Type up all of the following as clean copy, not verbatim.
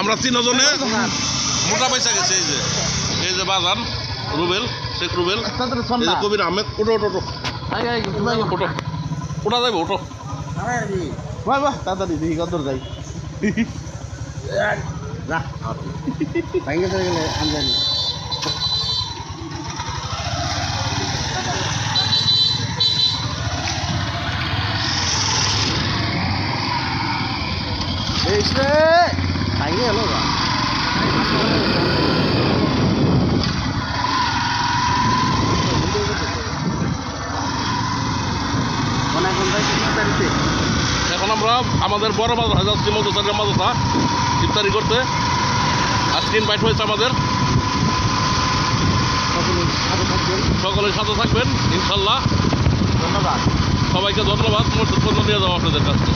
আমরা তিনজনে মোটা পয়সা গেছে। এই যে বাজান রুবেল, শেখ রুবেল, এই যে কবির আহমেদ। ওটো ওটো ওটো ওটো ওটা যাইব ওটো। বাহ বাহ তাড়াতাড়ি দেখি কত যাই। ভাঙে চলে গেলে আমজানি। ভাঙে গেল বা এখন আমরা আমাদের বড় মাদ্রাসা যাচ্ছি, মধুসারের মাদ্রাসা ইফতারি করতে। আজকে ইনভাইট হয়েছে আমাদের, সকলের সাথে থাকবেন ইনশাল্লাহ। ধন্যবাদ সবাইকে ধন্যবাদ। মসজিদ পর্যন্ত নিয়ে যাবো আপনাদের কাছে।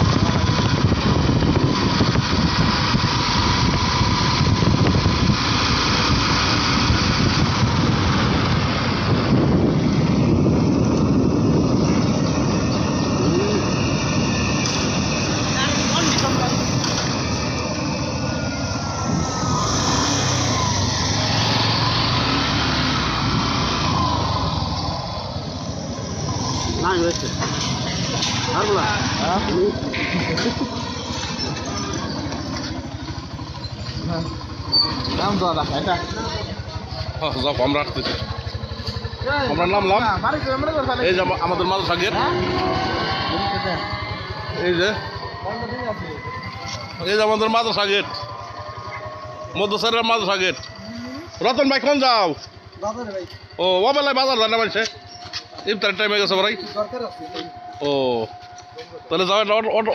না হয়েছে আর বলা নাম তো এটা যাও, আমরা আসতেছি। আমরা নামলাম। এই যে আমাদের মাদ্রাসা গেট। এই যে আমাদের মাদ্রাসা গেট, মধুসারের মাদ্রাসা গেট। রতন ভাই কোন যাও? ও বেলায় বাজার যায় না বলছে, ইফতারের টাইমে গেছে ভাই। ও তাহলে যাও,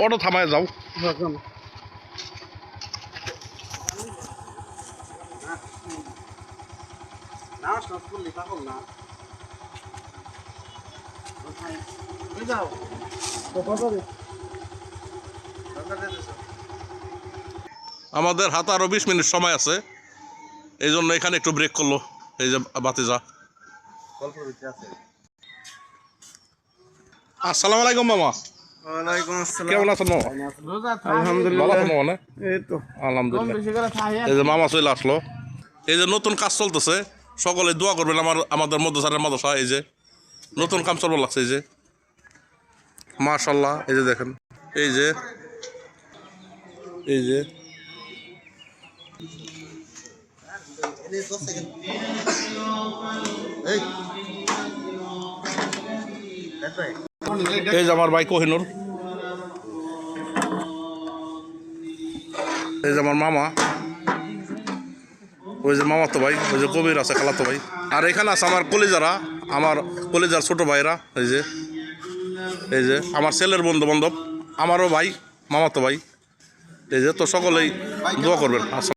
অটো থামায় যাও। আমাদের হাতে আরো 20 মিনিট সময় আছে, এই জন্য এখানে একটু ব্রেক করলো। এই যে বাতিজা। আসসালামু আলাইকুম মামা। ওয়ালাইকুম আসসালাম। কেমন আছেন মামা? আলহামদুলিল্লাহ। ভালো আছেন মামা না? এই তো আলহামদুলিল্লাহ। এই যে মামা চলে আসলো। এই যে নতুন কাজ চলতেছে, সকলে দোয়া করবেন আমাদের মধুসারের মাদ্রাসা। এই যে নতুন কাম চলবার লাগছে। এই যে মাশাআল্লাহ। এই যে দেখেন, এই যে এই যে আমার ভাই কোহিনুর, এই যে আমার মামা, ওই যে মামাতো ভাই, ওই যে কবির আছে খালাতো ভাই, আর এখানে আছে আমার কলিজারা, আমার কলিজার ছোট ভাইরা। এই যে আমার ছেলের বন্ধু বান্ধব, আমারও ভাই, মামাতো ভাই। এই যে তো সকলেই দোয়া করবেন।